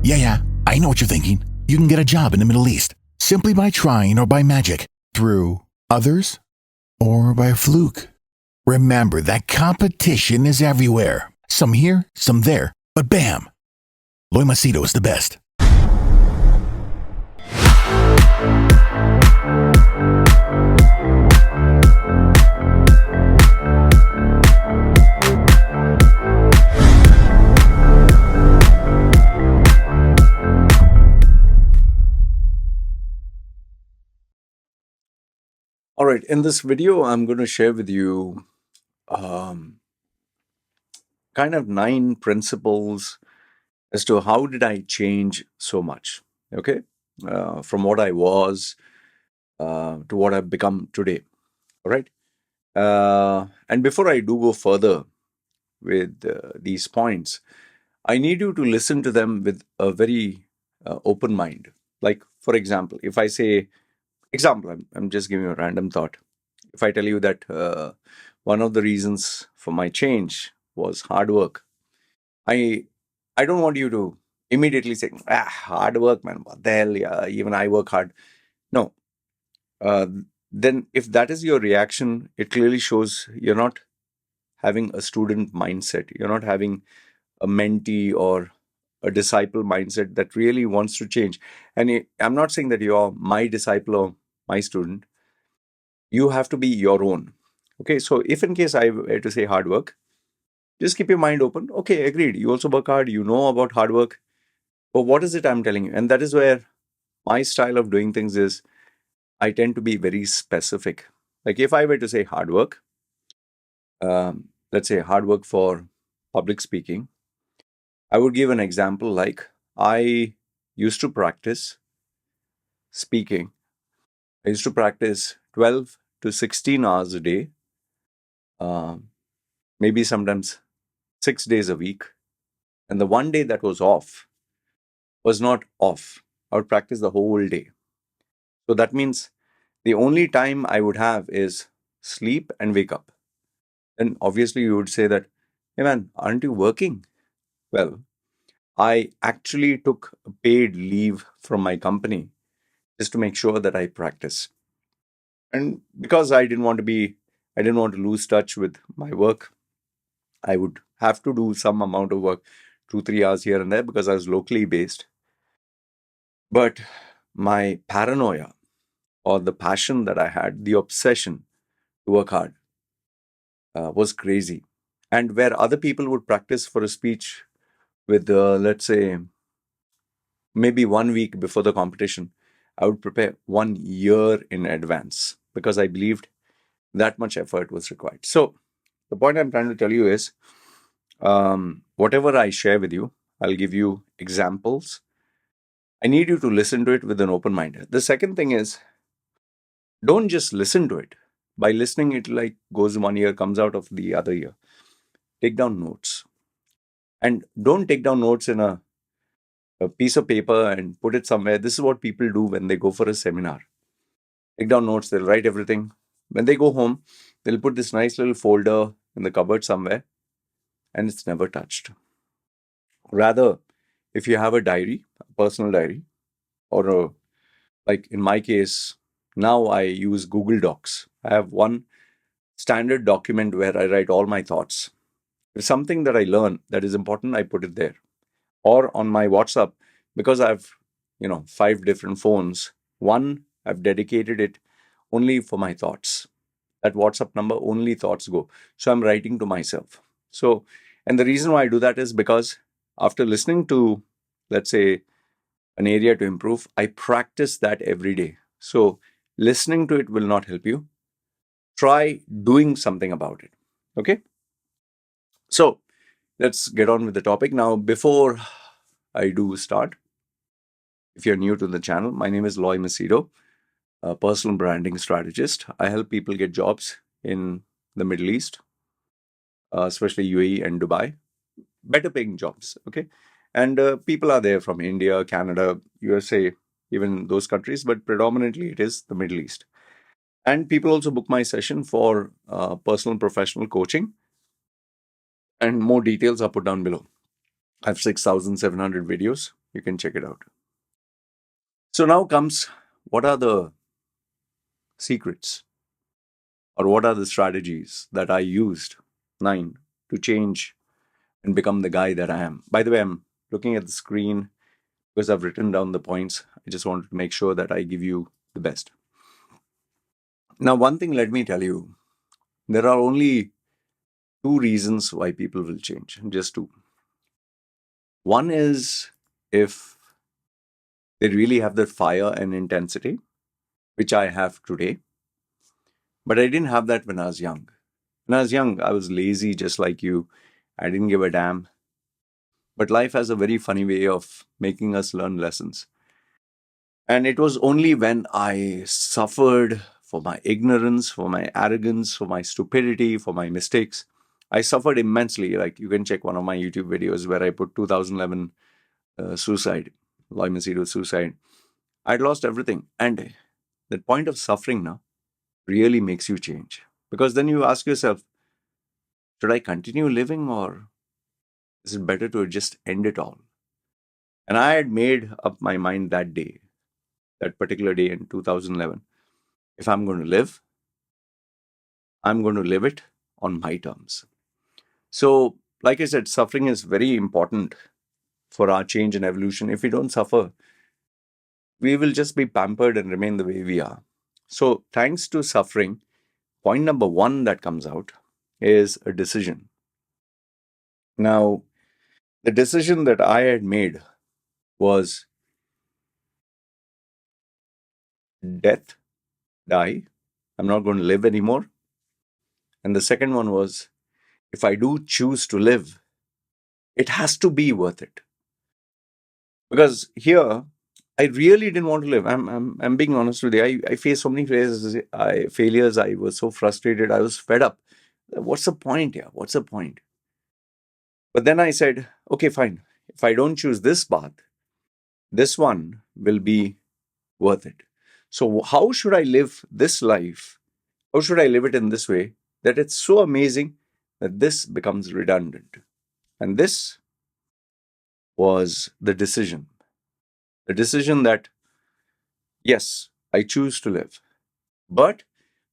Yeah, I know what you're thinking. You can get a job in the Middle East simply by trying or by magic, through others or by fluke. Remember that competition is everywhere. Some here, some there, but bam! Loy Machedo is the best. All right, in this video, I'm going to share with you kind of 9 principles as to how did I change so much, okay? From what I was to what I've become today, all right? And before I do go further with these points, I need you to listen to them with a very open mind. Like, for example, if I say, I'm just giving you a random thought. If I tell you that one of the reasons for my change was hard work, I don't want you to immediately say, hard work, man, what the hell, yeah, even I work hard. No. Then if that is your reaction, it clearly shows you're not having a student mindset. You're not having a mentee or a disciple mindset that really wants to change. And I'm not saying that you're my disciple or my student. You have to be your own. Okay, so if in case I were to say hard work, just keep your mind open. Okay, agreed. You also work hard. You know about hard work. But what is it I'm telling you? And that is where my style of doing things is I tend to be very specific. Like if I were to say hard work, let's say hard work for public speaking, I would give an example like I used to practice speaking. I used to practice 12 to 16 hours a day, maybe sometimes 6 days a week. And the one day that was off was not off. I would practice the whole day. So that means the only time I would have is sleep and wake up. Then obviously you would say that, hey man, aren't you working? Well, I actually took a paid leave from my company just to make sure that I practice. And because I didn't want to lose touch with my work, I would have to do some amount of work, 2-3 hours here and there because I was locally based. But my paranoia or the passion that I had, the obsession to work hard was crazy. And where other people would practice for a speech with, let's say, maybe 1 week before the competition, I would prepare 1 year in advance because I believed that much effort was required. So the point I'm trying to tell you is, whatever I share with you, I'll give you examples. I need you to listen to it with an open mind. The second thing is, don't just listen to it. By listening, it like goes 1 year, comes out of the other year. Take down notes. And don't take down notes in a piece of paper and put it somewhere. This is what people do when they go for a seminar. Take down notes, they'll write everything. When they go home, they'll put this nice little folder in the cupboard somewhere, and it's never touched. Rather, if you have a diary, a personal diary, or like in my case, now I use Google Docs. I have one standard document where I write all my thoughts. If something that I learn that is important, I put it there. Or on my WhatsApp, because I've 5 different phones, one I've dedicated it only for my thoughts. That WhatsApp number, only thoughts go. So I'm writing to myself. So, and the reason why I do that is because after listening to, let's say, an area to improve, I practice that every day. So listening to it will not help you. Try doing something about it. Okay? So let's get on with the topic. Now, before I do start, if you're new to the channel, my name is Loy Machedo, a personal branding strategist. I help people get jobs in the Middle East, especially UAE and Dubai, better paying jobs. Okay. And people are there from India, Canada, USA, even those countries, but predominantly it is the Middle East. And people also book my session for personal professional coaching. And more details are put down below. I have 6,700 videos You can check it out. So now comes, what are the secrets or what are the strategies that I used, 9, to change and become the guy that I am? By the way, I'm looking at the screen because I've written down the points. I just wanted to make sure that I give you the best. Now, one thing, let me tell you, there are only 2 reasons why people will change, just 2. One is if they really have that fire and intensity, which I have today. But I didn't have that when I was young. When I was young, I was lazy just like you. I didn't give a damn. But life has a very funny way of making us learn lessons. And it was only when I suffered for my ignorance, for my arrogance, for my stupidity, for my mistakes. I suffered immensely. Like, you can check one of my YouTube videos where I put 2011 suicide, Loy Machedo suicide. I'd lost everything. And that point of suffering now really makes you change. Because then you ask yourself, should I continue living or is it better to just end it all? And I had made up my mind that day, that particular day in 2011. If I'm going to live, I'm going to live it on my terms. So, like I said, suffering is very important for our change and evolution. If we don't suffer, we will just be pampered and remain the way we are. So, thanks to suffering, point number 1 that comes out is a decision. Now, the decision that I had made was death, die. I'm not going to live anymore. And the second one was, if I do choose to live, it has to be worth it. Because here, I really didn't want to live. I'm being honest with you. I faced so many failures. I was so frustrated. I was fed up. What's the point here? What's the point? But then I said, okay, fine. If I don't choose this path, this one will be worth it. So how should I live this life? How should I live it in this way that it's so amazing that this becomes redundant? And this was the decision. The decision that, yes, I choose to live, but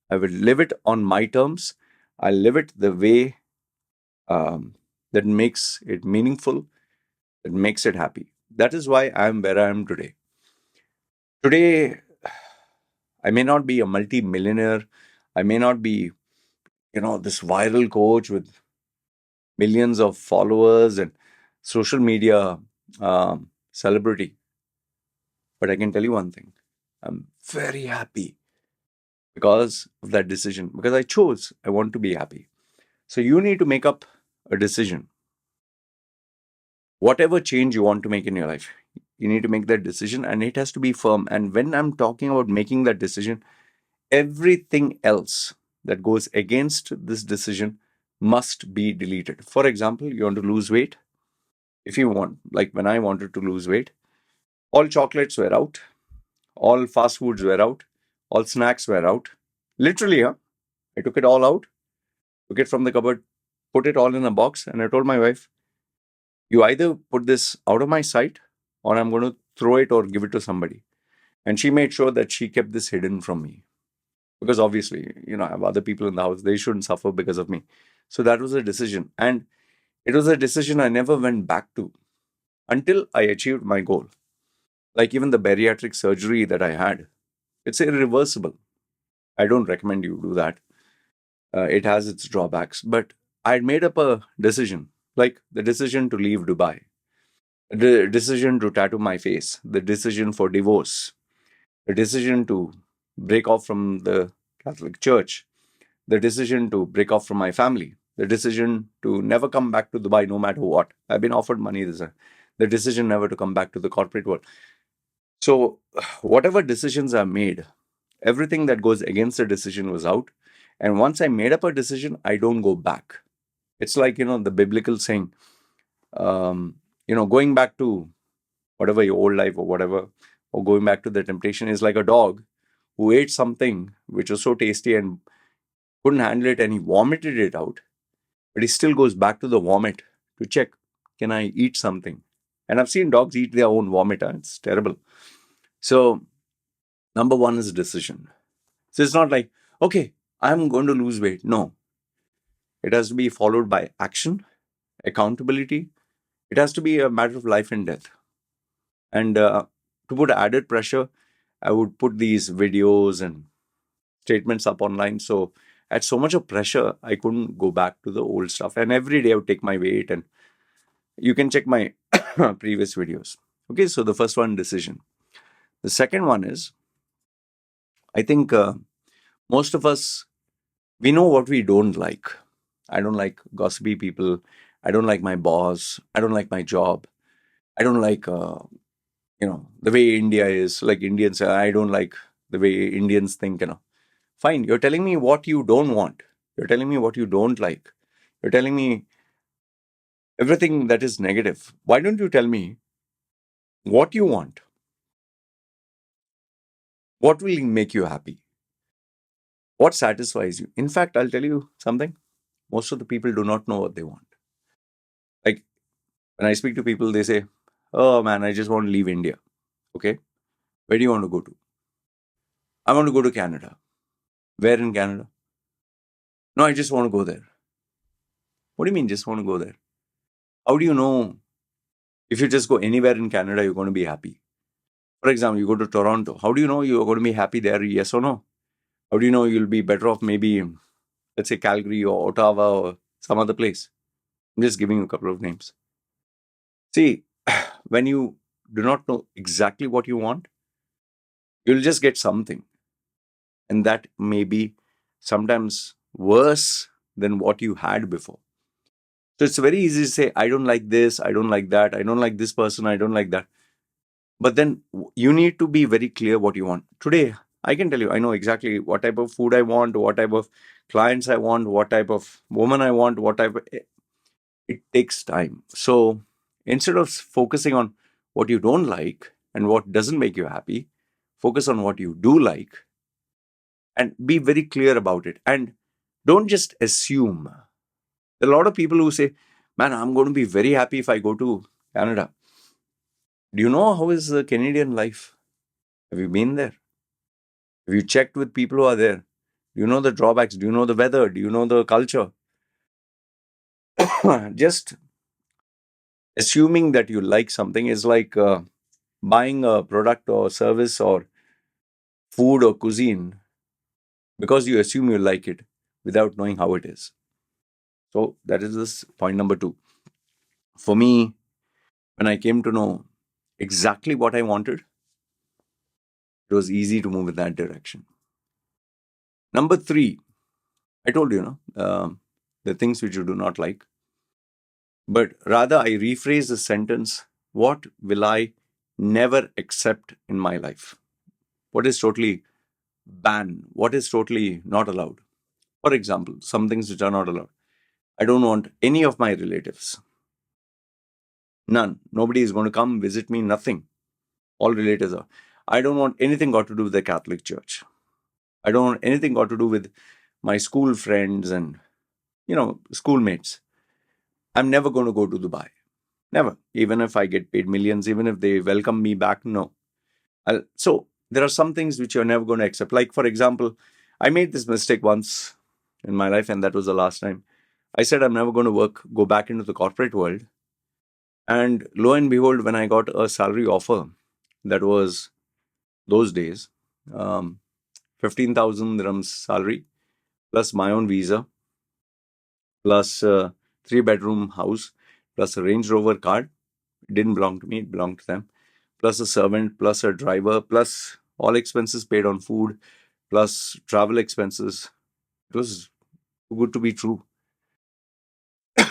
I will live it on my terms. I'll live it the way that makes it meaningful, that makes it happy. That is why I'm where I am today. Today, I may not be a multi-millionaire. I may not be, this viral coach with millions of followers and social media celebrity. But I can tell you one thing. I'm very happy because of that decision. Because I chose, I want to be happy. So you need to make up a decision. Whatever change you want to make in your life, you need to make that decision and it has to be firm. And when I'm talking about making that decision, everything else that goes against this decision must be deleted. For example, you want to lose weight. If you want, like when I wanted to lose weight, all chocolates were out, all fast foods were out, all snacks were out. Literally, I took it all out, took it from the cupboard, put it all in a box, and I told my wife, you either put this out of my sight or I'm going to throw it or give it to somebody. And she made sure that she kept this hidden from me. Because obviously, I have other people in the house, they shouldn't suffer because of me. So that was a decision. And it was a decision I never went back to until I achieved my goal. Like even the bariatric surgery that I had, it's irreversible. I don't recommend you do that. It has its drawbacks. But I had made up a decision, like the decision to leave Dubai, the decision to tattoo my face, the decision for divorce, the decision to break off from the Catholic Church, the decision to break off from my family, the decision to never come back to Dubai no matter what. I've been offered money this time. The decision never to come back to the corporate world. So, whatever decisions are made, everything that goes against the decision was out. And once I made up a decision, I don't go back. It's like, the biblical saying, going back to whatever your old life or whatever, or going back to the temptation is like a dog who ate something which was so tasty and couldn't handle it and he vomited it out. But he still goes back to the vomit to check, can I eat something? And I've seen dogs eat their own vomit. It's terrible. So, number one is decision. So it's not like, okay, I'm going to lose weight. No, it has to be followed by action, accountability. It has to be a matter of life and death. And to put added pressure, I would put these videos and statements up online. So I had so much of pressure, I couldn't go back to the old stuff. And every day I would take my weight, and you can check my previous videos. Okay, so the first one, decision. The second one is, I think most of us, we know what we don't like. I don't like gossipy people. I don't like my boss. I don't like my job. I don't like, the way India is. Like Indians, I don't like the way Indians think. Fine, you're telling me what you don't want. You're telling me what you don't like. You're telling me everything that is negative. Why don't you tell me what you want? What will make you happy? What satisfies you? In fact, I'll tell you something. Most of the people do not know what they want. Like when I speak to people, they say, "Oh man, I just want to leave India." Okay, where do you want to go to? I want to go to Canada. Where in Canada? No, I just want to go there. What do you mean, just want to go there? How do you know if you just go anywhere in Canada, you're going to be happy? For example, you go to Toronto. How do you know you're going to be happy there? Yes or no? How do you know you'll be better off maybe, let's say, Calgary or Ottawa or some other place? I'm just giving you a couple of names. See, when you do not know exactly what you want, you'll just get something. And that may be sometimes worse than what you had before. So it's very easy to say, I don't like this, I don't like that, I don't like this person, I don't like that. But then you need to be very clear what you want. Today, I can tell you, I know exactly what type of food I want, what type of clients I want, what type of woman I want, what type of... It takes time. So instead of focusing on what you don't like and what doesn't make you happy, focus on what you do like and be very clear about it. And don't just assume. There are a lot of people who say, man, I'm going to be very happy if I go to Canada. Do you know how is the Canadian life? Have you been there? Have you checked with people who are there? Do you know the drawbacks? Do you know the weather? Do you know the culture? Just assuming that you like something is like buying a product or service or food or cuisine because you assume you like it without knowing how it is. So that is this point number 2. For me, when I came to know exactly what I wanted, it was easy to move in that direction. Number 3, I told you, the things which you do not like. But rather, I rephrase the sentence, what will I never accept in my life? What is totally banned? What is totally not allowed? For example, some things which are not allowed. I don't want any of my relatives. None. Nobody is going to come visit me, nothing. All relatives are. I don't want anything got to do with the Catholic Church. I don't want anything got to do with my school friends and, schoolmates. I'm never going to go to Dubai. Never. Even if I get paid millions, even if they welcome me back, no. So there are some things which you're never going to accept. Like, for example, I made this mistake once in my life, and that was the last time. I said I'm never going to go back into the corporate world. And lo and behold, when I got a salary offer, that was those days, 15,000 dirhams salary, plus my own visa, plus 3-bedroom house, plus a Range Rover car. It didn't belong to me, it belonged to them. Plus a servant, plus a driver, plus all expenses paid on food, plus travel expenses. It was too good to be true.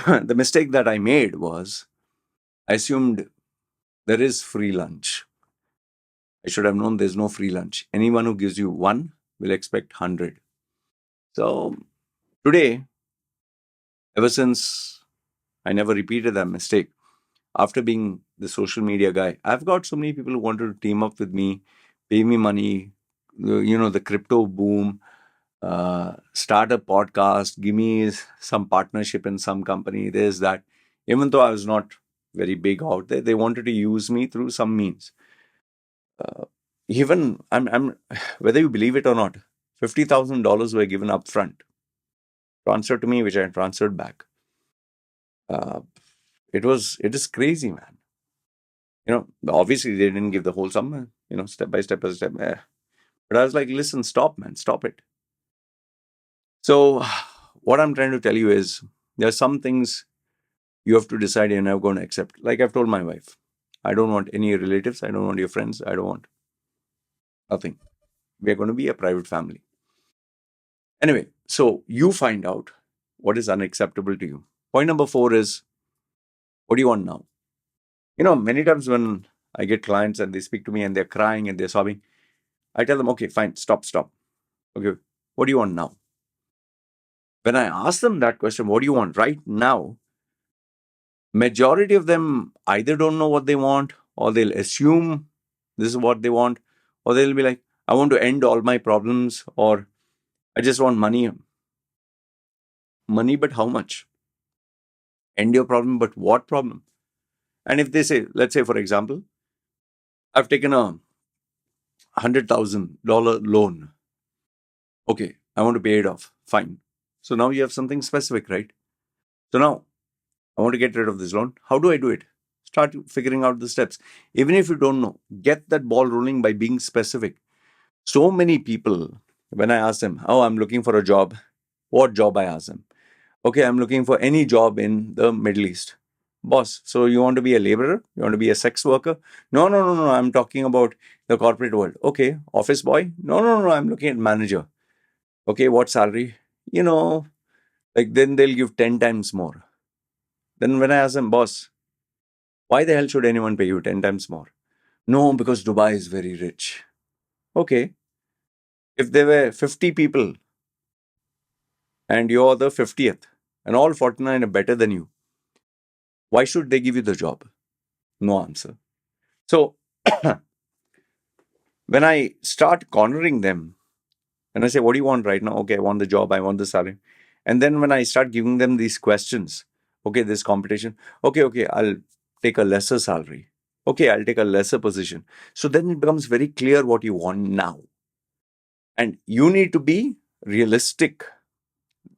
The mistake that I made was I assumed there is free lunch. I should have known there's no free lunch. Anyone who gives you 1 will expect 100. So today, ever since I never repeated that mistake, after being the social media guy, I've got so many people who wanted to team up with me, pay me money, the crypto boom, start a podcast, give me some partnership in some company, this, that. Even though I was not very big out there. They wanted to use me through some means. Even I'm whether you believe it or not, $50,000 were given upfront, transferred to me, which I transferred back. Uh, it is crazy, man. Obviously they didn't give the whole sum, step by step. But I was like, listen, stop, man, stop it. So what I'm trying to tell you is there are some things you have to decide you're never going to accept. Like I've told my wife, I don't want any relatives. I don't want your friends. I don't want nothing. We're going to be a private family. Anyway, so you find out what is unacceptable to you. Point number 4 is, what do you want now? Many times when I get clients and they speak to me and they're crying and they're sobbing, I tell them, okay, fine, stop. Okay, what do you want now? When I ask them that question, what do you want right now? Majority of them either don't know what they want, or they'll assume this is what they want, or they'll be like, I want to end all my problems, or I just want money. Money, but how much? End your problem, but what problem? And if they say, let's say, for example, I've taken a $100,000 loan. Okay, I want to pay it off. Fine. So now you have something specific, right? So now I want to get rid of this loan. How do I do it? Start figuring out the steps. Even if you don't know, get that ball rolling by being specific. So many people, when I ask them, oh, I'm looking for a job, what job? I ask them, okay, I'm looking for any job in the Middle East. Boss, so you want to be a laborer? You want to be a sex worker? No. I'm talking about the corporate world. Okay, office boy? No. I'm looking at manager. Okay, what salary? Then they'll give 10 times more. Then when I ask them, boss, why the hell should anyone pay you 10 times more? No, because Dubai is very rich. Okay. If there were 50 people and you're the 50th and all 49 are better than you, why should they give you the job? No answer. So when I start cornering them and I say, what do you want right now? Okay, I want the job, I want the salary. And then when I start giving them these questions, okay, this competition, okay, I'll take a lesser salary. Okay, I'll take a lesser position. So then it becomes very clear what you want now. And you need to be realistic.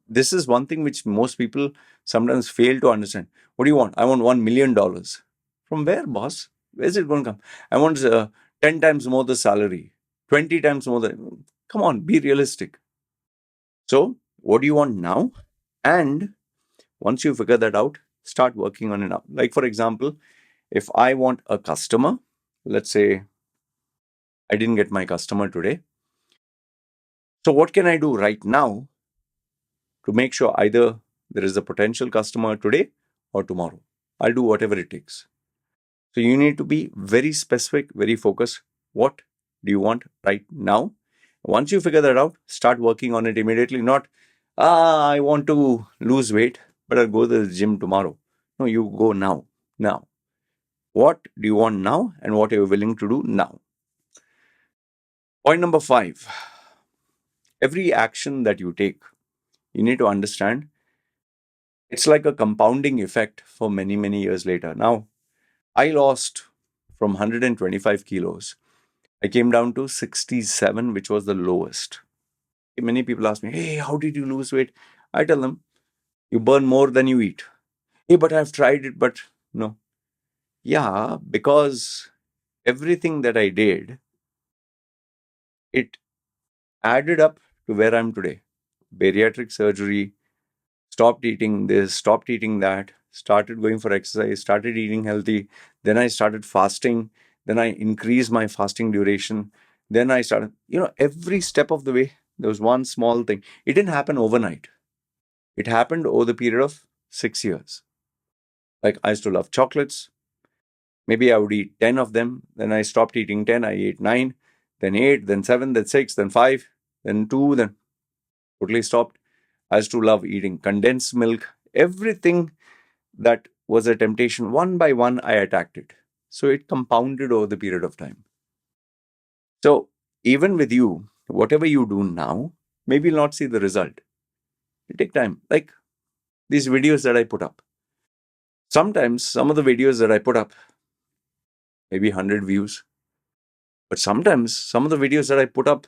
This is one thing which most people sometimes fail to understand. What do you want? I want $1 million. From where, boss? Where's it going to come? I want 10 times more the salary, 20 times more the. Come on, be realistic. So, what do you want now? And once you figure that out, start working on it now. Like, for example, if I want a customer, let's say I didn't get my customer today. So, what can I do right now to make sure either there is a potential customer today or tomorrow? I'll do whatever it takes. So, you need to be very specific, very focused. What do you want right now? Once you figure that out, start working on it immediately. Not, I want to lose weight, but I'll go to the gym tomorrow. No, you go now. Now. What do you want now and what are you willing to do now? Point number 5. Every action that you take, you need to understand it's like a compounding effect for many, many years later. Now, I lost from 125 kilos. I came down to 67, which was the lowest. Many people ask me, hey, how did you lose weight? I tell them, you burn more than you eat. Hey, but I've tried it, but no. Yeah, because everything that I did, it added up to where I'm today. Bariatric surgery, stopped eating this, stopped eating that, started going for exercise, started eating healthy. Then I started fasting. Then I increased my fasting duration. Then I started, every step of the way, there was one small thing. It didn't happen overnight. It happened over the period of 6 years. Like I used to love chocolates. Maybe I would eat 10 of them. Then I stopped eating 10. I ate 9, then 8, then 7, then 6, then 5, then 2, then totally stopped. I used to love eating condensed milk. Everything that was a temptation, one by one, I attacked it. So it compounded over the period of time. So even with you, whatever you do now, maybe you'll not see the result. It take time. Like these videos that I put up. Sometimes some of the videos that I put up, maybe 100 views, but sometimes some of the videos that I put up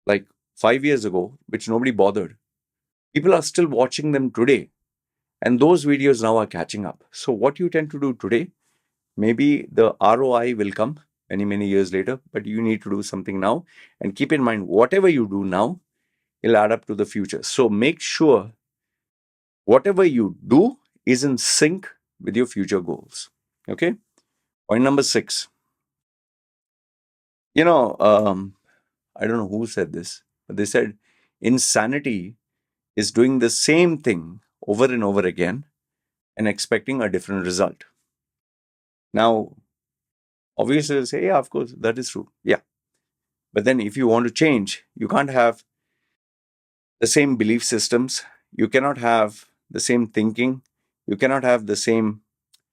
like 5 years ago, which nobody bothered, people are still watching them today. And those videos now are catching up. So what you tend to do today, maybe the ROI will come many, many years later, but you need to do something now. And keep in mind, whatever you do now, it'll add up to the future. So make sure whatever you do is in sync with your future goals. Okay. Point number 6. I don't know who said this, but they said insanity is doing the same thing over and over again and expecting a different result. Now, obviously, they'll say, yeah, of course, that is true. Yeah. But then if you want to change, you can't have the same belief systems. You cannot have the same thinking. You cannot have the same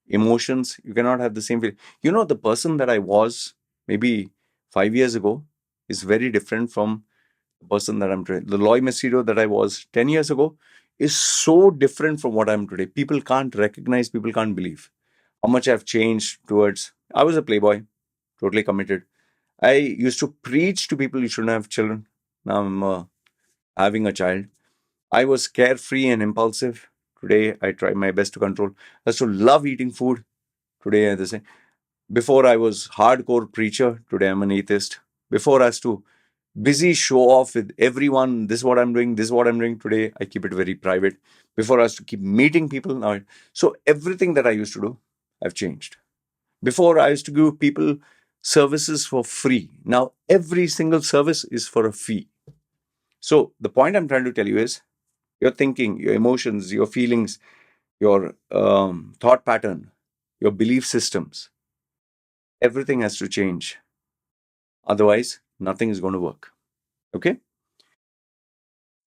emotions. You cannot have the same feeling. The person that I was maybe 5 years ago is very different from the person that I'm today. The Loy Machedo that I was 10 years ago is so different from what I'm today. People can't recognize, people can't believe how much I've changed towards. I was a playboy, totally committed. I used to preach to people you shouldn't have children. Now I'm having a child. I was carefree and impulsive. Today I try my best to control. I used to love eating food. Today I the same. Before I was hardcore preacher. Today I'm an atheist. Before I used to busy show off with everyone. This is what I'm doing. This is what I'm doing. Today I keep it very private. Before I used to keep meeting people. Now, so everything that I used to do, I've changed. Before I used to give people services for free. Now every single service is for a fee. So the point I'm trying to tell you is your thinking, your emotions, your feelings, your thought pattern, your belief systems, everything has to change. Otherwise, nothing is going to work. Okay?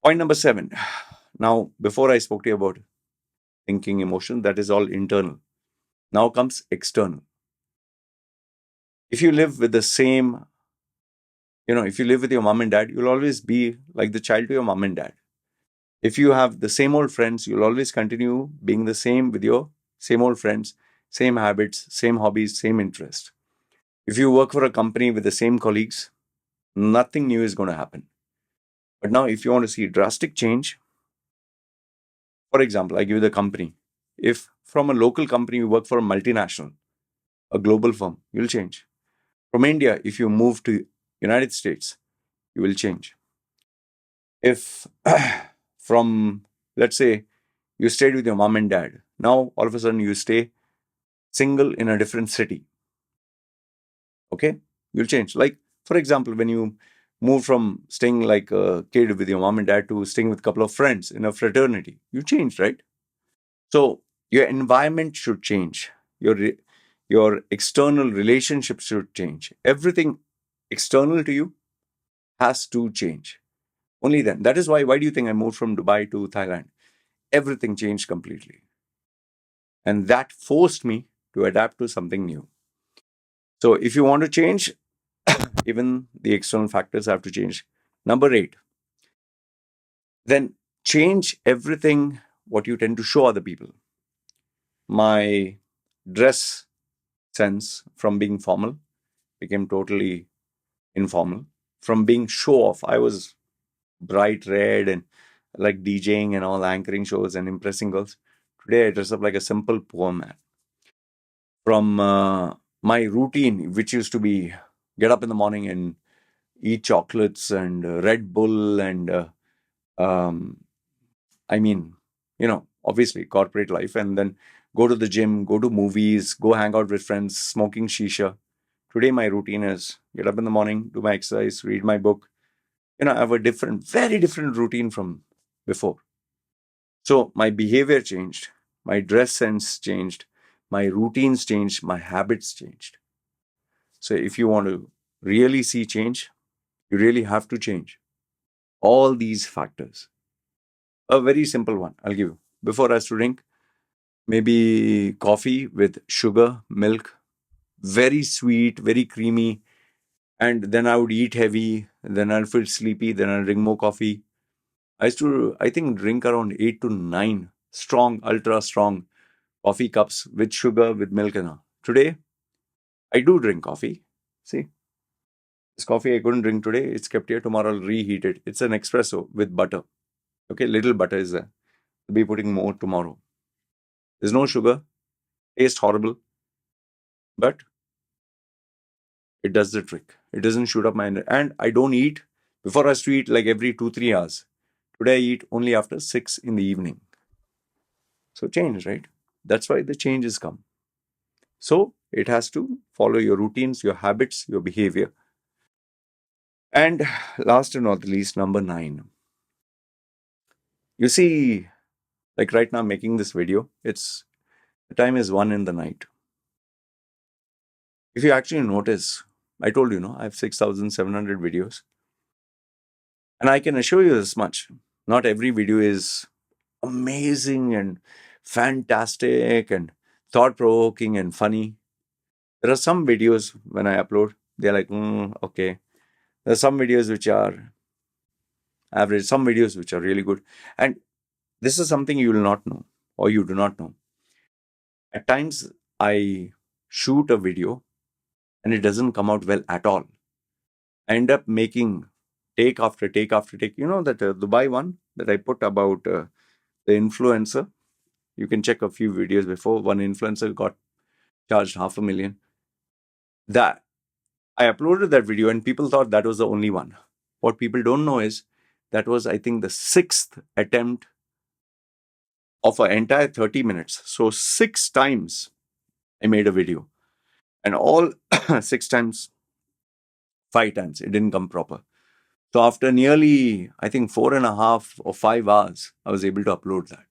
Point number 7. Now, before I spoke to you about thinking, emotion, that is all internal. Now comes external. If you live with the same, if you live with your mom and dad, you'll always be like the child to your mom and dad. If you have the same old friends, you'll always continue being the same with your same old friends, same habits, same hobbies, same interest. If you work for a company with the same colleagues, nothing new is going to happen. But now, if you want to see drastic change, for example, I give you the company. If from a local company you work for a multinational, a global firm, you'll change. From India, if you move to United States, you will change. If from, let's say, you stayed with your mom and dad, now all of a sudden you stay single in a different city. Okay? You'll change. Like, for example, when you move from staying like a kid with your mom and dad to staying with a couple of friends in a fraternity, you change, right? So your environment should change. Your external relationships should change. Everything external to you has to change. Only then. That is why do you think I moved from Dubai to Thailand? Everything changed completely. And that forced me to adapt to something new. So if you want to change, even the external factors have to change. Number 8, then change everything what you tend to show other people. My dress sense from being formal became totally informal. From being show off, I was bright red and like DJing and all, anchoring shows and impressing girls. Today I dress up like a simple poor man. From my routine, which used to be get up in the morning and eat chocolates and Red Bull and I mean, obviously corporate life, and then go to the gym, go to movies, go hang out with friends, smoking shisha. Today, my routine is get up in the morning, do my exercise, read my book. I have a very different routine from before. So my behavior changed, my dress sense changed, my routines changed, my habits changed. So if you want to really see change, you really have to change all these factors. A very simple one I'll give you. Before I used to drink maybe coffee with sugar, milk, very sweet, very creamy, and then I would eat heavy, then I'll feel sleepy, then I'll drink more coffee. I used to, I think, drink around 8 to 9 strong, ultra strong coffee cups with sugar, with milk and all. Today, I do drink coffee. See, this coffee I couldn't drink today. It's kept here. Tomorrow I'll reheat it. It's an espresso with butter. Okay, little butter is there. I'll be putting more tomorrow. There's no sugar. Tastes horrible, but it does the trick. It doesn't shoot up my energy. And I don't eat. Before I used to eat like every 2-3 hours. Today I eat only after 6 in the evening. So change, right? That's why the changes come. So it has to follow your routines, your habits, your behavior. And last and not the least, number 9. You see, like right now, I'm making this video. The time is 1 in the night. If you actually notice, I told you, I have 6,700 videos. And I can assure you this much. Not every video is amazing and fantastic and thought-provoking and funny. There are some videos when I upload, they're like, okay. There are some videos which are average, some videos which are really good. And this is something you will not know or you do not know. At times, I shoot a video and it doesn't come out well at all. I end up making take after take after take. You know that Dubai one that I put about the influencer? You can check a few videos before. One influencer got charged $500,000. That I uploaded that video and people thought that was the only one. What people don't know is that was, I think, the 6th attempt of an entire 30 minutes. So 6 times I made a video. And all 6 times, 5 times, it didn't come proper. So after nearly, I think 4.5 or 5 hours, I was able to upload that.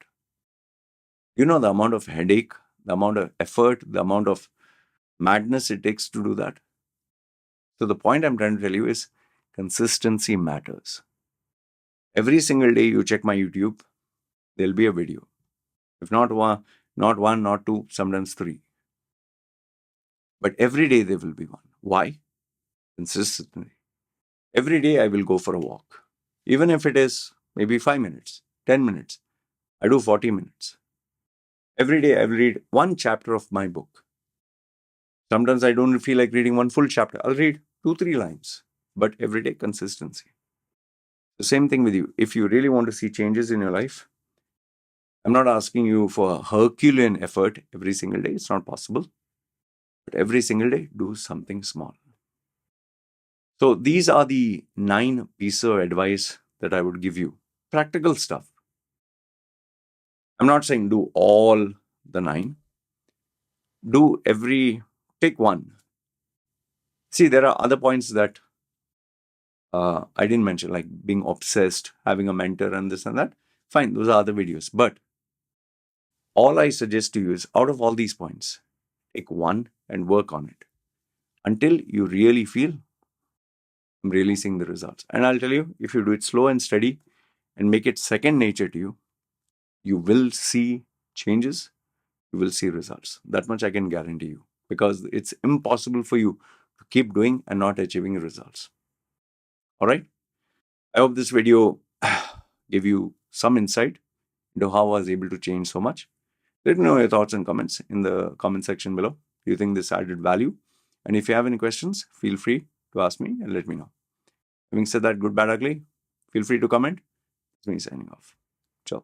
You know the amount of headache, the amount of effort, the amount of madness it takes to do that. So the point I'm trying to tell you is consistency matters. Every single day you check my YouTube, there'll be a video. If not one, not 2, sometimes 3. But every day there will be one. Why? Consistently. Every day I will go for a walk. Even if it is maybe 5 minutes, 10 minutes, I do 40 minutes. Every day I will read one chapter of my book. Sometimes I don't feel like reading one full chapter. I'll read 2-3 lines. But every day, consistency. The same thing with you. If you really want to see changes in your life, I'm not asking you for a Herculean effort every single day. It's not possible. But every single day, do something small. So these are the 9 pieces of advice that I would give you. Practical stuff. I'm not saying do all the 9. Take one. See, there are other points that I didn't mention, like being obsessed, having a mentor and this and that. Fine, those are other videos. But all I suggest to you is, out of all these points, take one and work on it until you really feel, I'm really seeing the results. And I'll tell you, if you do it slow and steady and make it second nature to you, you will see changes, you will see results. That much I can guarantee you, because it's impossible for you to keep doing and not achieving results. All right? I hope this video gave you some insight into how I was able to change so much. Let me know your thoughts and comments in the comment section below. Do you think this added value? And if you have any questions, feel free to ask me and let me know. Having said that, good, bad, ugly, feel free to comment. It's me signing off. Ciao.